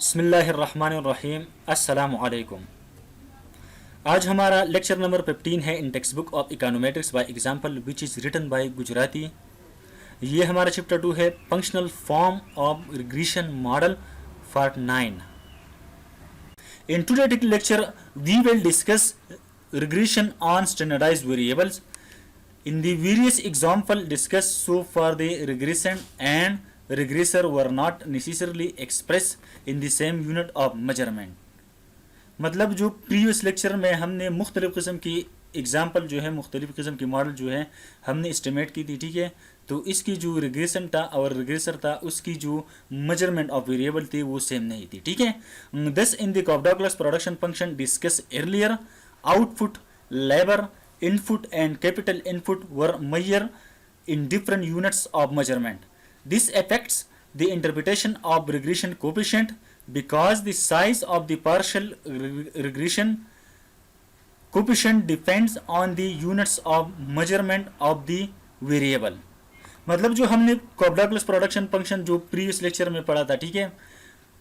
बिस्मिल्लाहिर्रहमानिर्रहीम। अस्सलामु अलैकुम। आज हमारा लेक्चर नंबर 15 है in textbook of econometrics by example which is written by Gujarati. ये हमारा चैप्टर 2 है functional form of regression model part 9। In today lecture we will discuss regression on standardized variables. In the various example discussed so far, the regression and regressor were not necessarily expressed in the same unit of measurement. मतलब जो previous lecture में हमने मुख्तलिफ किस्म की example जो है, मुख्तलिफ किस्म की मॉडल जो है हमने एस्टिमेट की थी, ठीक है। तो इसकी जो रिग्रेशन था और रिग्रेसर था उसकी जो मेजरमेंट ऑफ वेरिएबल थी वो सेम नहीं थी, ठीक है। This in the Cobb Douglas production function discuss earlier, output, labor, input and capital input were measured in different units of measurement. This affects the interpretation of regression coefficient because the size of the partial regression coefficient depends on the units of measurement of the variable. मतलब जो हमने कॉफ-डॉगलस production function जो previous lecture में पढ़ा था, ठीक है,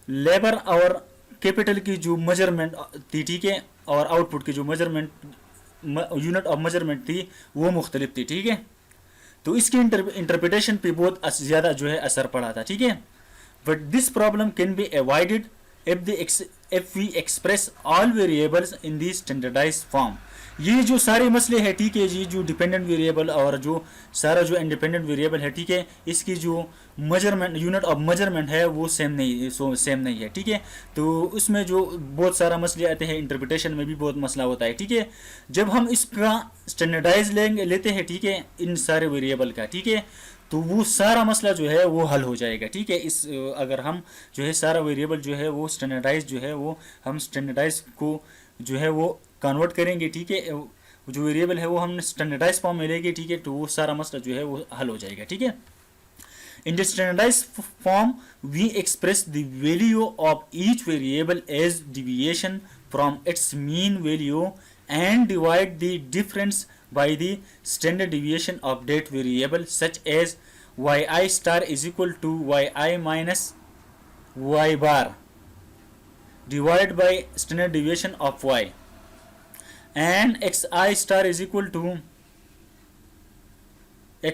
labour और कैपिटल की जो मेजरमेंट थी, ठीक है, और आउटपुट की जो मेजरमेंट यूनिट ऑफ मेजरमेंट थी वो मुख्तलिफ थी, ठीक है। तो इसकी इंटरप्रिटेशन पे बहुत ज़्यादा जो है असर पड़ा था, ठीक है। But this problem can be avoided if we express all variables in the standardized form. ये जो सारे मसले हैं, ठीक है जी, जो डिपेंडेंट वेरिएबल और जो सारा जो इंडिपेंडेंट वेरिएबल है, ठीक है, इसकी जो मेजरमेंट यूनिट ऑफ मेजरमेंट है वो सेम नहीं है, ठीक है। तो उसमें जो बहुत सारा मसले आते हैं, इंटरप्रिटेशन में भी बहुत मसला होता है, ठीक है। जब हम इसका स्टैंडर्डाइज लेते हैं, ठीक है, इन सारे वेरिएबल का, ठीक है, तो वो सारा मसला जो है वो हल हो जाएगा, ठीक है। इस अगर हम जो है सारा वेरिएबल जो है वो स्टैंडर्डाइज जो है वो हम स्टैंडर्डाइज को जो है वो कन्वर्ट करेंगे, ठीक है, जो वेरिएबल है वो हम स्टैंडर्डाइज फॉर्म में लेंगे, ठीक है, तो वो सारा मसला जो है वो हल हो जाएगा, ठीक है। In the standardize form we express the value of each variable as deviation from its mean value and divide the difference by the standard deviation of that variable, such as yi star is equal to yi minus y bar divided by standard deviation of y, and xi star is equal to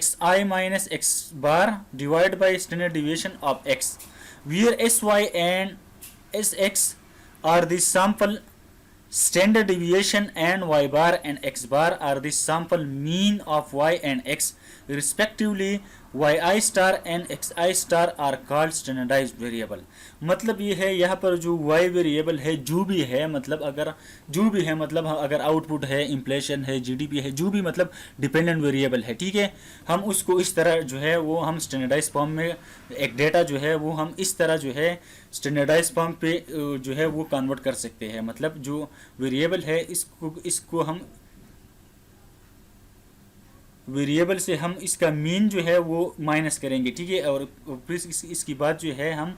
xi minus x bar divided by standard deviation of x, where sy and sx are the sample standard deviation and y bar and x bar are the sample mean of y and x respectively. yi star and xi star are called standardized variable. मतलब ये है यहाँ पर जो y variable है जो भी है, मतलब अगर जो भी है, मतलब अगर आउटपुट है, इन्फ्लेशन है, जीडीपी है, जो भी मतलब डिपेंडेंट वेरिएबल है, ठीक है, हम उसको इस तरह जो है वो हम स्टैंडर्डाइज फॉर्म में एक डेटा जो है वो हम इस तरह जो है स्टैंडर्डाइज फॉर्म पे जो है वो कन्वर्ट कर सकते हैं। मतलब जो वेरिएबल है इसको हम वेरिएबल से हम इसका मीन जो है वो माइनस करेंगे, ठीक है, और फिर इसकी बाद जो है हम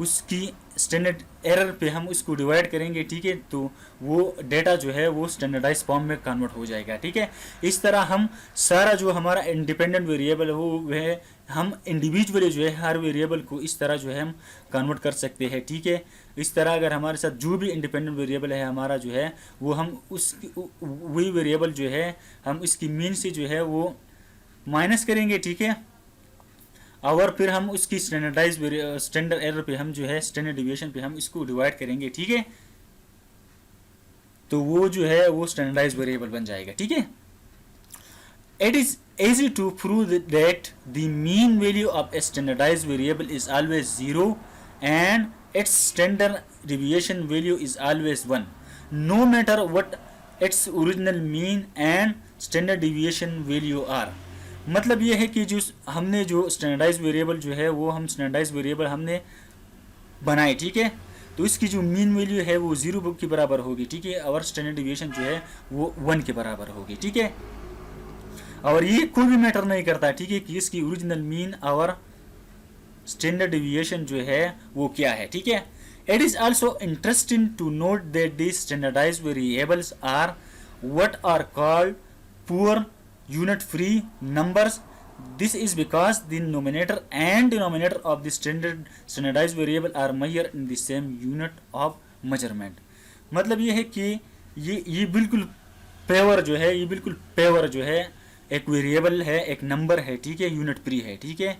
उसकी स्टैंडर्ड एरर पे हम उसको डिवाइड करेंगे, ठीक है, तो वो डेटा जो है वो स्टैंडर्डाइज फॉर्म में कन्वर्ट हो जाएगा, ठीक है। इस तरह हम सारा जो हमारा इंडिपेंडेंट वेरिएबल है वो वह हम इंडिविजुअली जो है हर वेरिएबल को इस तरह जो है हम कन्वर्ट कर सकते हैं, ठीक है। इस तरह अगर हमारे साथ जो भी इंडिपेंडेंट वेरिएबल है हमारा जो है वो हम वही वेरिएबल जो है हम इसकी मीन से जो है वो माइनस करेंगे, ठीक है, और फिर हम उसकी स्टैंडर्ड एरर पे हम जो है स्टैंडर्ड डिविएशन पे हम इसको डिवाइड करेंगे, ठीक है, तो वो जो है वो स्टैंडर्डाइज वेरिएबल बन जाएगा, ठीक है। It is easy to prove that the mean value of a standardized variable is always 0 and its standard deviation value is always 1, no matter what its original mean and standard deviation value are. मतलब ये है कि जो हमने जो standardise variable जो है वो हम स्टैंडर्डाइज वेरिएबल हमने बनाए, ठीक है, तो इसकी जो मीन वैल्यू है वो 0 के बराबर होगी, ठीक है, और स्टैंडर्ड डिविएशन जो है वो 1 के बराबर होगी, ठीक है। और ये कोई भी मैटर नहीं करता, ठीक है, कि इसकी ओरिजिनल मीन और स्टैंडर्ड डिविएशन जो है वो क्या है, ठीक है। It is also interesting to note that these standardized variables are what are called pure unit free numbers This is because the numerator and denominator of the standardized variable are measured in the same unit of measurement. मतलब ये है कि ये बिल्कुल pure जो है, ये बिल्कुल पेवर जो है एक वेरिएबल है, एक नंबर है, ठीक है, यूनिट प्री है, ठीक है,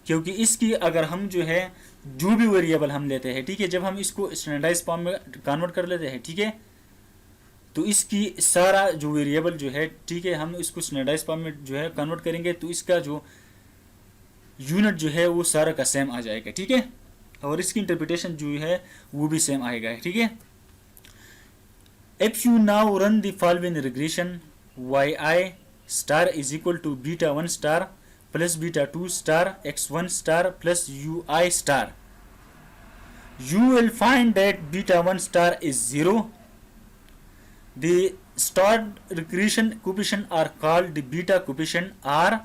क्योंकि इसकी अगर हम जो है जो भी वेरिएबल हम लेते हैं, ठीक है, जब हम इसको स्टैंडर्डाइज फॉर्म में कन्वर्ट कर लेते हैं, ठीक है, तो इसकी सारा जो वेरिएबल जो है, ठीक है, हम इसको स्टैंडर्डाइज फॉर्म में जो है कन्वर्ट करेंगे तो इसका जो यूनिट जो है वो सारा का सेम आ जाएगा, ठीक है, और इसकी इंटरप्रिटेशन जो है वो भी सेम आएगा, ठीक है. If you now run the following regression, yi star is equal to beta 1 star plus beta 2 star x1 star plus ui star, you will find that beta 1 star is 0. The starred regression coefficient are called the beta coefficient or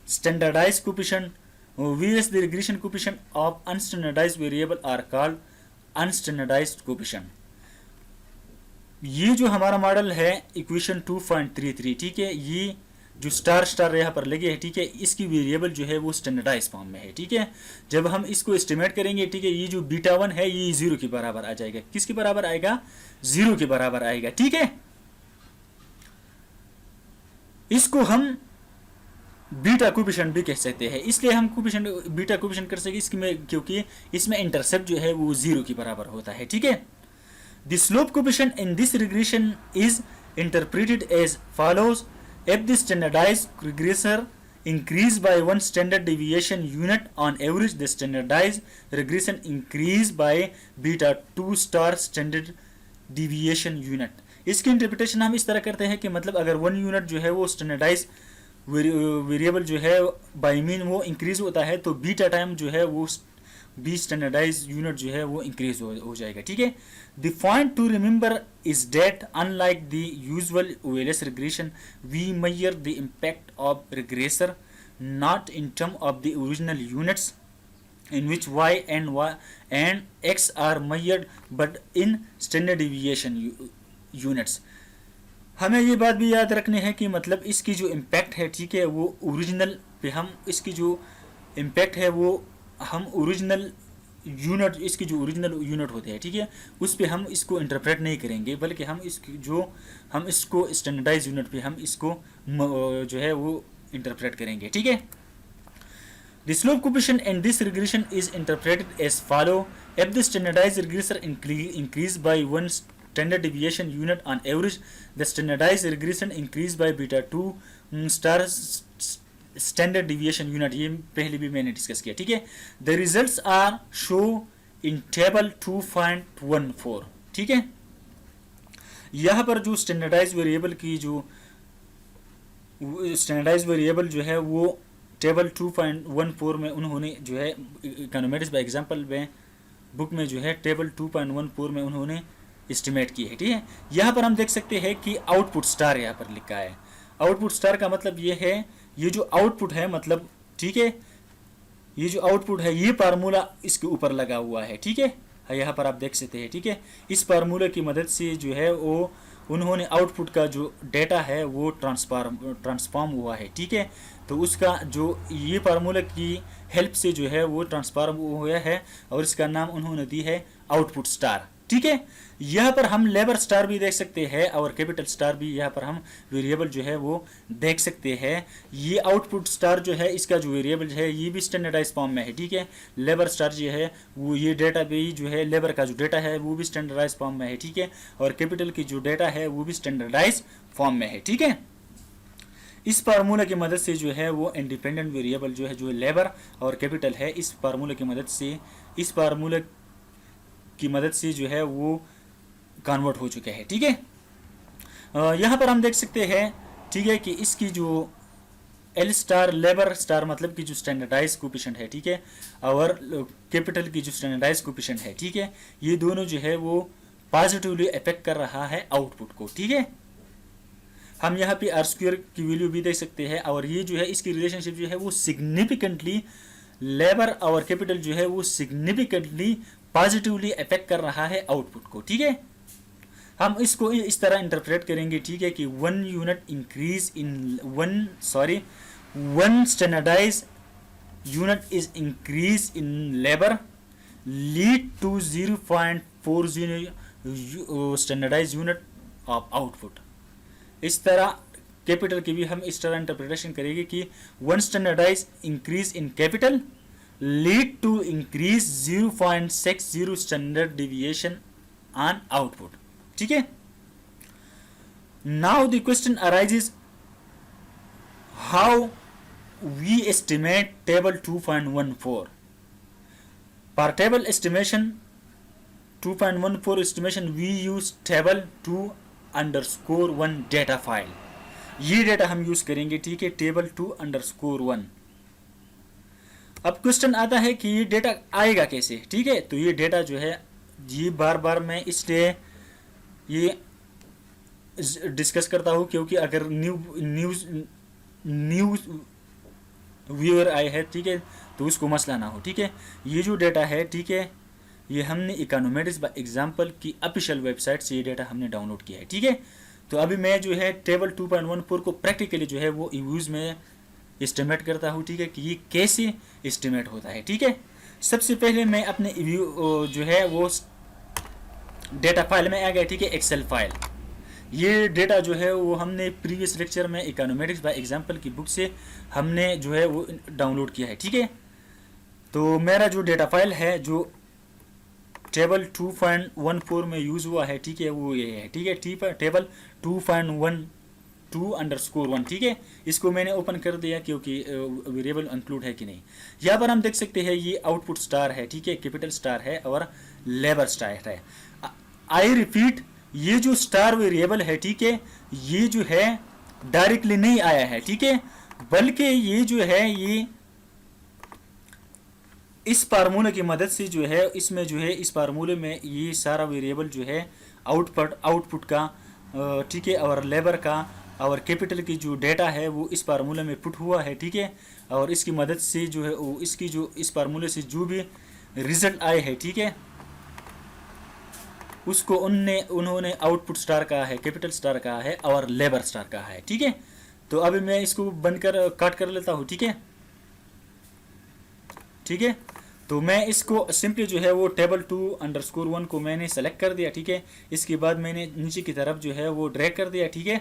standardized coefficient, whereas the regression coefficient of unstandardized variable are called unstandardized coefficient. ये जो हमारा model है equation 2.33, ठीक है, ये जो star star यहाँ पर लगे है, ठीक है, इसकी वेरिएबल जो है वो स्टैंडर्डाइज फॉर्म में है, ठीक है. जब हम इसको एस्टिमेट करेंगे, ठीक है, ये जो बीटा 1 है ये 0 के बराबर आ जाएगा. किसके बराबर आएगा? 0 के बराबर आएगा, ठीक है. इसको हम बीटा कोएफिशिएंट भी कह सकते हैं, इसलिए हम कोएफिशिएंट बीटा कोएफिशिएंट कर सके इसमें, क्योंकि इसमें इंटरसेप्ट जो है वो 0 के बराबर होता है, ठीक है. The slope coefficient in this regression is interpreted as follows: if the standardized regressor increase by 1 standard deviation unit on average, the standardized regression increase by beta 2 star standard deviation unit. इसकी interpretation हम इस तरह करते हैं कि मतलब अगर 1 unit जो है वो स्टैंडर्डाइज वेरिएबल जो है बाय मीन वो इंक्रीज होता है, तो बीटा टाइम जो है वो बी स्टैंडर्डाइज यूनिट जो है वो इंक्रीज हो जाएगा, ठीक है. The point to remember is that unlike the usual OLS regression we measure the impact of regressor not in term of the original units in which y and x are measured but in standard deviation units. हमें ये बात भी याद रखनी है कि मतलब इसकी जो इम्पैक्ट है, ठीक है, वो ओरिजिनल पे हम इसकी जो इम्पैक्ट है वो हम ओरिजिनल यूनिट, इसकी जो ओरिजिनल यूनिट होते हैं, ठीक है, उस पे हम इसको इंटरप्रेट नहीं करेंगे, बल्कि हम इसको स्टैंडर्डाइज यूनिट पे हम इसको जो है वो इंटरप्रेट करेंगे, ठीक है. The slope coefficient in this regression is interpreted as follow: if the standardized regressor increase by 1 standard deviation unit on average, the standardized regression increase by beta 2 star standard deviation unit. ये पहले भी मैंने discuss किया, ठीक है. The results are show in table 2.14, ठीक है. यहाँ पर जो स्टैंडर्डाइज वेरिएबल की जो स्टैंडर्डाइज वेरिएबल जो है वो टेबल 2.14 में उन्होंने जो है इकोनॉमेटिक्स बाय एग्जांपल में बुक में जो है टेबल 2.14 में उन्होंने एस्टिमेट की है, ठीक है. यहाँ पर हम देख सकते हैं कि आउटपुट स्टार यहाँ पर लिखा है. आउटपुट स्टार का मतलब ये है, ये जो आउटपुट है मतलब, ठीक है, ये जो आउटपुट है ये फार्मूला इसके ऊपर लगा हुआ है, ठीक है, यहाँ पर आप देख सकते हैं, ठीक है. इस फार्मूला की मदद से जो है वो उन्होंने आउटपुट का जो डेटा है वो ट्रांसफॉर्म हुआ है, ठीक है. तो उसका जो ये फार्मूला की हेल्प से जो है वो ट्रांसफॉर्म हुआ है और इसका नाम उन्होंने दी है आउटपुट स्टार, ठीक है. यहाँ पर हम लेबर स्टार भी देख सकते हैं और कैपिटल स्टार भी यहाँ पर हम वेरिएबल जो है वो देख सकते हैं. ये आउटपुट स्टार जो है इसका जो वेरिएबल है ये भी स्टैंडर्डाइज फॉर्म में है, ठीक है. लेबर स्टार जो है वो ये डेटा भी जो है लेबर का जो डेटा है वो भी स्टैंडर्डाइज फॉर्म में है, ठीक है, और कैपिटल की जो डेटा है वो भी स्टैंडर्डाइज फॉर्म में है, ठीक है. इस फार्मूला की मदद से जो है वो इंडिपेंडेंट वेरिएबल जो है जो लेबर और कैपिटल है, इस फार्मूला की मदद से जो है वो कन्वर्ट हो चुके हैं, ठीक है. यहाँ पर हम देख सकते हैं, ठीक है, कि इसकी जो एल स्टार लेबर स्टार मतलब कि जो स्टैंडर्डाइज कोएफिशिएंट है, ठीक है, और कैपिटल की जो स्टैंडर्डाइज कोएफिशिएंट है, ठीक है, ये दोनों जो है वो पॉजिटिवली अफेक्ट कर रहा है आउटपुट को, ठीक है. हम यहाँ पे आर स्क्वायर की वैल्यू भी देख सकते हैं और ये जो है इसकी रिलेशनशिप जो है वो सिग्निफिकेंटली लेबर और कैपिटल जो है वो सिग्निफिकेंटली पॉजिटिवली अफेक्ट कर रहा है आउटपुट को, ठीक है. हम इसको इस तरह इंटरप्रेट करेंगे, ठीक है, कि 1 unit increase in one standardize unit is increase in labour lead to 0.40 standardize unit of output. इस तरह कैपिटल की भी हम इस तरह इंटरप्रिटेशन करेंगे कि one standardize increase in capital lead to increase 0.60 standard deviation on output. ठीक है, now the question arises how we estimate table 2.14 for table estimation 2.14 estimation we use table 2_1 data file। ये डेटा हम use करेंगे। ठीक है, table 2_1। अब question आता है कि ये डेटा आएगा कैसे। ठीक है, तो ये डेटा जो है ये बार बार मैं इसलिए ये डिस्कस करता हूँ क्योंकि अगर न्यूज व्यूअर आए हैं, ठीक है, तो उसको मसला ना हो। ठीक है, ये जो डेटा है, ठीक है, ये हमने इकोनॉमेटिक्स बाय एग्जांपल की ऑफिशियल वेबसाइट से ये डेटा हमने डाउनलोड किया है। ठीक है, तो अभी मैं जो है टेबल 2.14 को प्रैक्टिकली जो है वो यूज में एस्टिमेट करता हूँ। ठीक है, कि ये कैसे एस्टिमेट होता है। ठीक है, सबसे पहले मैं अपने जो है वो डेटा फाइल में आ गया। ठीक है, एक्सेल फाइल। ये डेटा जो है वो हमने प्रीवियस लेक्चर में इकोनॉमेटिक्स बाय एग्जांपल की बुक से हमने जो है वो डाउनलोड किया है। ठीक है, तो मेरा जो डेटा फाइल है जो टेबल 2.14 में यूज़ हुआ है, ठीक है, वो ये है। ठीक है, टेबल 2.12_1। ठीक है, इसको मैंने ओपन कर दिया क्योंकि वेरिएबल इंक्लूड है कि नहीं। यहाँ पर हम देख सकते हैं ये आउटपुट स्टार है। ठीक है, कैपिटल स्टार है और लेबर स्टार है। आई रिपीट, ये जो स्टार वेरिएबल है, ठीक है, ये जो है डायरेक्टली नहीं आया है। ठीक है, बल्कि ये जो है ये इस फार्मूले की मदद से जो है इसमें जो है इस फार्मूले में ये सारा वेरिएबल जो है आउटपुट का, ठीक है, और लेबर का और कैपिटल की जो डेटा है वो इस फार्मूले में पुट हुआ है। ठीक है, और इसकी मदद से जो है वो इसकी जो इस फार्मूले से जो भी रिजल्ट आए हैं, ठीक है, उसको उन्होंने आउटपुट स्टार कहा है, कैपिटल स्टार कहा है और लेबर स्टार कहा है। ठीक है, तो अभी मैं इसको बंद कर काट कर लेता हूँ। ठीक है, ठीक है, तो मैं इसको सिंपली जो है वो टेबल 2_1 को मैंने सेलेक्ट कर दिया। ठीक है, इसके बाद मैंने नीचे की तरफ जो है वो ड्रैग कर दिया। ठीक है,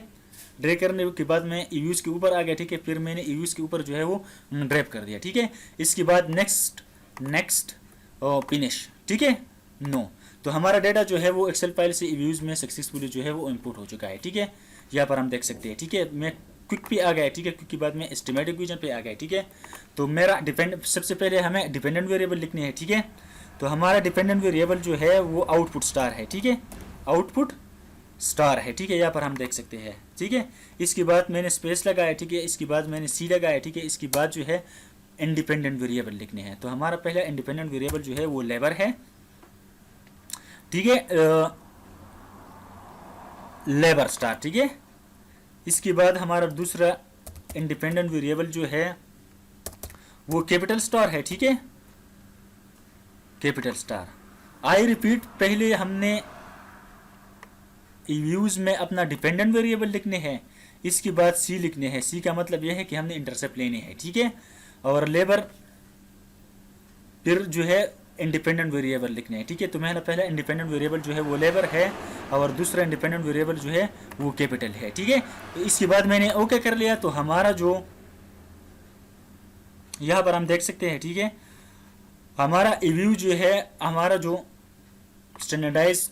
ड्रैग करने के बाद मैं यूज के ऊपर आ गया। ठीक है, फिर मैंने यूज के ऊपर जो है वो ड्रैग कर दिया। ठीक है, इसके बाद नेक्स्ट फिनिश। ठीक है, नो, तो हमारा डेटा जो है वो एक्सेल फाइल से यूज में सक्सेसफुली जो है वो इम्पोर्ट हो चुका है। ठीक है, यहाँ पर हम देख सकते हैं। ठीक है, मैं क्विक पे आ गया। ठीक है, क्विक के बाद में एस्टिमेटेड इक्वेशन पे आ गया। ठीक है, तो मेरा सबसे पहले हमें डिपेंडेंट वेरिएबल लिखनी है। ठीक है, तो हमारा डिपेंडेंट वेरिएबल जो है वो आउटपुट स्टार है। ठीक है, आउटपुट स्टार है। ठीक है, यहाँ पर हम देख सकते हैं। ठीक है, इसके बाद मैंने स्पेस लगाया। ठीक है, इसके बाद मैंने सी लगाया। ठीक है, इसके बाद जो है इंडिपेंडेंट वेरिएबल लिखने हैं। तो हमारा पहला इंडिपेंडेंट वेरिएबल जो है वो लेबर है। ठीक है, लेबर स्टार। ठीक है, इसके बाद हमारा दूसरा इंडिपेंडेंट वेरिएबल जो है वो कैपिटल स्टार है। ठीक है, कैपिटल स्टार। आई रिपीट, पहले हमने यूज में अपना डिपेंडेंट वेरिएबल लिखने हैं, इसके बाद सी लिखने हैं। सी का मतलब यह है कि हमने इंटरसेप्ट लेने हैं। ठीक है, और लेबर फिर जो है इंडिपेंडेंट वेरिएबल लिखने हैं। ठीक है, तो मेरा पहला इंडिपेंडेंट वेरिएबल जो है वो लेबर है और दूसरा इंडिपेंडेंट वेरिएबल जो है वो कैपिटल है। ठीक है, तो इसके बाद मैंने ओके कर लिया। तो हमारा जो यहाँ पर हम देख सकते हैं। ठीक है, हमारा व्यू जो है, हमारा जो स्टैंडर्डाइज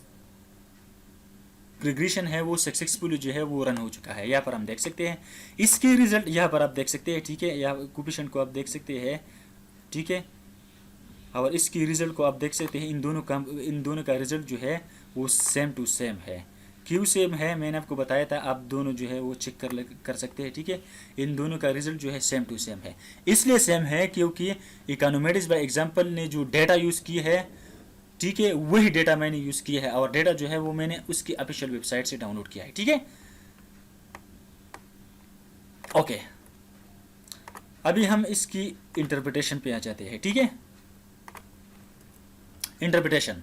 रिग्रेशन है वो सक्सेसफुली जो है वो रन हो चुका है। यहाँ पर हम देख सकते हैं इसके रिजल्ट, यहाँ पर आप देख सकते हैं। ठीक है, यहाँ कोफिशिएंट को आप देख सकते हैं। ठीक है, और इसकी रिजल्ट को आप देख सकते हैं। इन दोनों का रिजल्ट जो है वो सेम टू सेम है। क्यों सेम है, मैंने आपको बताया था, आप दोनों जो है वो चेक कर सकते हैं। ठीक है, इन दोनों का रिजल्ट जो है सेम टू सेम है। इसलिए सेम है क्योंकि इकोनॉमेटिक्स बाय एग्जांपल ने जो डेटा यूज़ की है, ठीक है, वही डेटा मैंने यूज़ किया है और डेटा जो है वो मैंने उसकी ऑफिशियल वेबसाइट से डाउनलोड किया है। ठीक है, ओके, अभी हम इसकी इंटरप्रिटेशन पे आ जाते हैं। ठीक है, interpretation.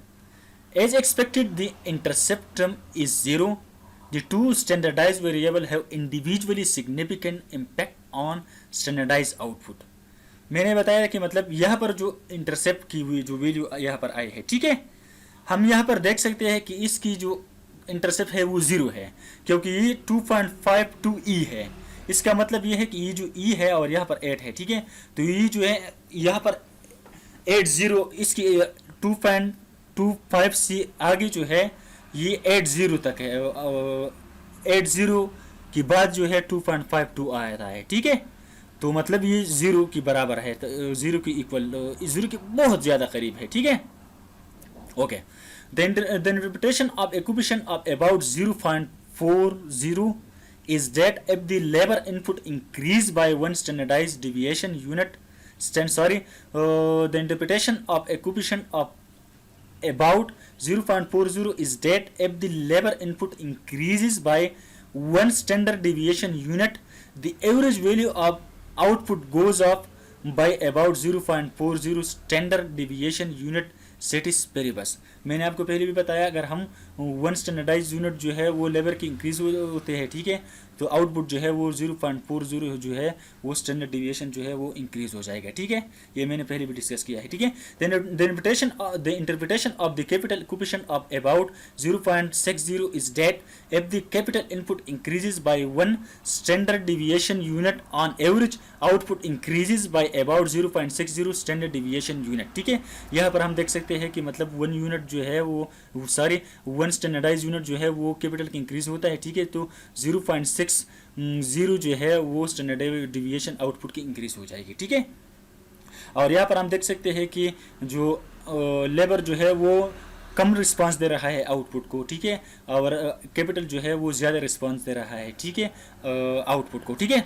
As expected, the intercept term is 0. The two standardized variables have individually significant impact on standardize output. मैंने बताया कि मतलब यहाँ पर जो इंटरसेप्ट की हुई जो वैल्यू यहाँ पर आई है, ठीक है, हम यहाँ पर देख सकते हैं कि इसकी जो इंटरसेप्ट है वो 0 है, क्योंकि ये 2.52 ई है। इसका मतलब ये है कि ये जो ई है और यहाँ पर 8 है, ठीक है, तो ये जो है यहाँ पर 80 इसकी 2.25 से आगे जो है ये 80 तक है, 80 की बाद जो है 2.52 आया था है, ठीक है, तो मतलब ये 0 की बराबर है, तो 0 की इक्वल, 0 के बहुत ज़्यादा करीब है, ठीक है, okay. The interpretation of equation of about 0.40 is that if the labor input increase by one standardized deviation unit, the interpretation of equation of about 0.40 is that if the labor input increases by one standard deviation unit, the average value of output goes up by about 0.40 standard deviation unit satis Paribas. मैंने आपको पहले भी बताया, अगर हम one standardize unit जो है वो लेबर की इंक्रीज होते हैं, ठीक है, तो आउटपुट जो है वो 0.40 जो है वो स्टैंडर्ड डिविएशन जो है वो इंक्रीज हो जाएगा, ठीक है, ये मैंने पहले भी डिस्कस किया है, ठीक है। The interpretation of the capital equation of about 0.60 is that if the capital input increases by one standard deviation unit on average output increases by about 0.60 standard deviation unit, ठीक है। यहाँ पर हम देख सकते हैं कि मतलब वन यूनिट जो है वो सारे वन स्टैंडर्डाइज यूनिट जो है वो कैपिटल की इंक्रीज होता है, ठीक है, तो 0.60 जो है वो स्टैंडर्ड डिविएशन आउटपुट की इंक्रीज हो जाएगी, ठीक है। और यहाँ पर हम देख सकते हैं कि जो लेबर जो है वो कम रिस्पांस दे रहा है आउटपुट को, ठीक है, और कैपिटल जो है वो ज़्यादा रिस्पांस दे रहा है, ठीक है, आउटपुट को, ठीक है।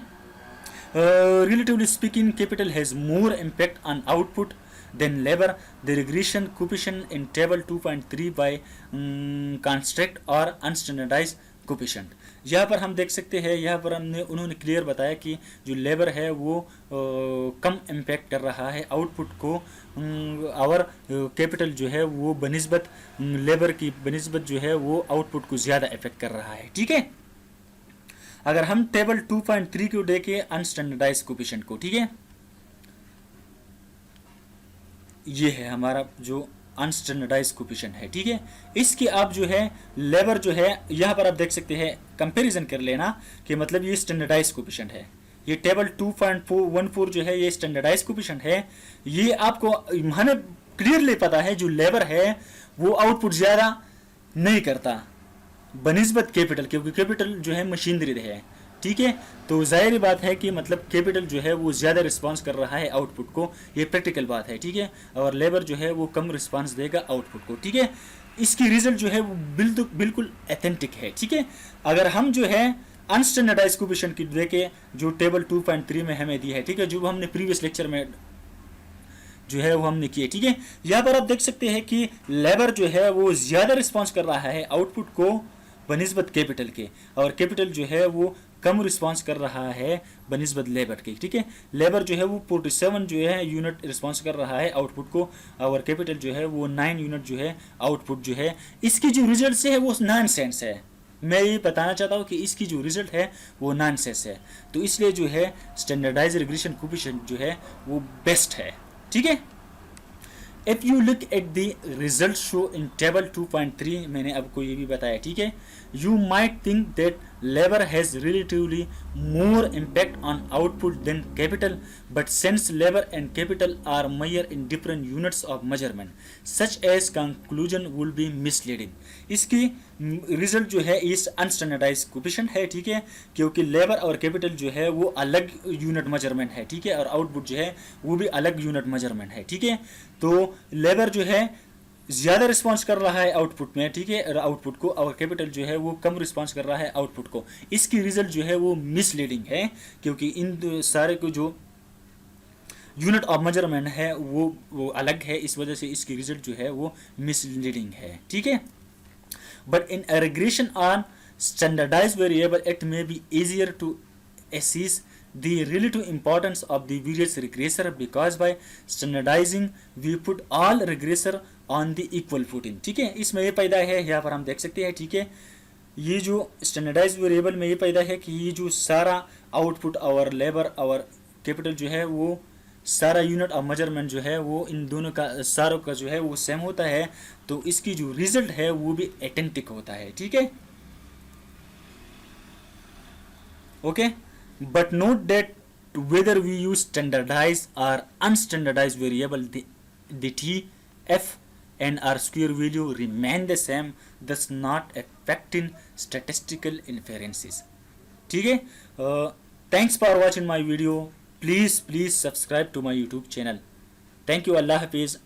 Relatively speaking capital has more impact on output than labour. The regression coefficient in table 2.3 by construct और अनस्टैंडर्डाइज कोएफिशिएंट। यहाँ पर हम देख सकते हैं, यहाँ पर उन्होंने क्लियर बताया कि जो लेबर है वो कम इम्पैक्ट कर रहा है आउटपुट को, और कैपिटल जो है वो बनिस्बत लेबर की बनिस्बत जो है वो आउटपुट को ज़्यादा इफेक्ट कर रहा है, ठीक है। अगर हम टेबल 2.3 को देखें अनस्टैंडर्डाइज कोएफिशिएंट को, ठीक है, ये है हमारा जो अनस्टैंडर्डाइज कोएफिशिएंट है, ठीक है। इसकी आप जो है लेबर जो है यहाँ पर आप देख सकते हैं, कंपैरिजन कर लेना कि मतलब ये स्टैंडर्डाइज कोएफिशिएंट है, ये टेबल 2.14 जो है ये स्टैंडर्डाइज कोएफिशिएंट है। ये आपको हमें क्लियरली पता है जो लेबर है वो आउटपुट ज़्यादा नहीं करता बनिस्बत कैपिटल, क्योंकि कैपिटल जो है मशीनरी है, ठीक है, तो जाहिर बात है कि मतलब कैपिटल जो है वो ज़्यादा रिस्पांस कर रहा है आउटपुट को, ये प्रैक्टिकल बात है, ठीक है, और लेबर जो है वो कम रिस्पांस देगा आउटपुट को, ठीक है। इसकी रिजल्ट जो है वो बिल्कुल ऑथेंटिक है, ठीक है। अगर हम जो है अनस्टैंडर्डाइज कोएफिशिएंट की देखें जो टेबल 2.3 में हमें दी है, ठीक है, जो हमने प्रीवियस लेक्चर में जो है वो हमने किए, ठीक है। यहाँ पर आप देख सकते हैं कि लेबर जो है वो ज़्यादा रिस्पॉन्स कर रहा है आउटपुट को बनिस्बत कैपिटल के, और कैपिटल जो है वो कम रिस्पांस कर रहा है बनिस्बत लेबर के, ठीक है। लेबर जो है वो 47 जो है यूनिट रिस्पांस कर रहा है आउटपुट को, और कैपिटल जो है वो 9 यूनिट जो है आउटपुट जो है। इसकी जो रिजल्ट है वो नॉनसेंस है, मैं ये बताना चाहता हूँ कि इसकी जो रिजल्ट है वो नॉनसेंस है, तो इसलिए जो है स्टैंडर्डाइज रिग्रेशन कोएफिशिएंट जो है वो बेस्ट है, ठीक है। If you look at the result show in table 2.3, मैंने आपको ये भी बताया, ठीक है, you might think that labor has relatively more impact on output than capital, but since labor and capital are measured in different units of measurement, such as conclusion will be misleading. इसकी result जो है इस अनस्टैंडर्डाइज coefficient है, ठीक है, क्योंकि labour और capital जो है वो अलग यूनिट मेजरमेंट है, ठीक है, और आउटपुट जो है वो भी अलग यूनिट मेजरमेंट है, ठीक है। तो लेबर जो है ज़्यादा रिस्पांस कर रहा है आउटपुट में, ठीक है, आउटपुट को, और कैपिटल जो है वो कम रिस्पांस कर रहा है आउटपुट को। इसकी रिजल्ट जो है वो मिसलीडिंग है, क्योंकि इन सारे को जो यूनिट ऑफ मेजरमेंट है वो अलग है, इस वजह से इसकी रिजल्ट जो है वो मिसलीडिंग है, ठीक है। But in a regression on standardized variable, it may be easier to assess the relative importance of the various regressor, because by standardizing we put all regressor on the equal footing, ठीक है। इसमें ये पैदा है, यहाँ पर हम देख सकते हैं, ठीक है, ये जो स्टैंडर्डाइज वेरिएबल में ये पैदा है कि ये जो सारा आउटपुट और लेबर और कैपिटल जो है वो सारा यूनिट ऑफ मेजरमेंट जो है वो इन दोनों का सारों का जो है वो सेम होता है, तो इसकी जो रिजल्ट है वो भी ऑथेंटिक होता है। ठीक है, okay. But note that whether we use standardized or unstandardized variable, the t, f and r square value remain the same, thus not affecting statistical inferences। ठीक है, thanks for watching my video, please subscribe to my YouTube channel। thank you, Allah Hafiz।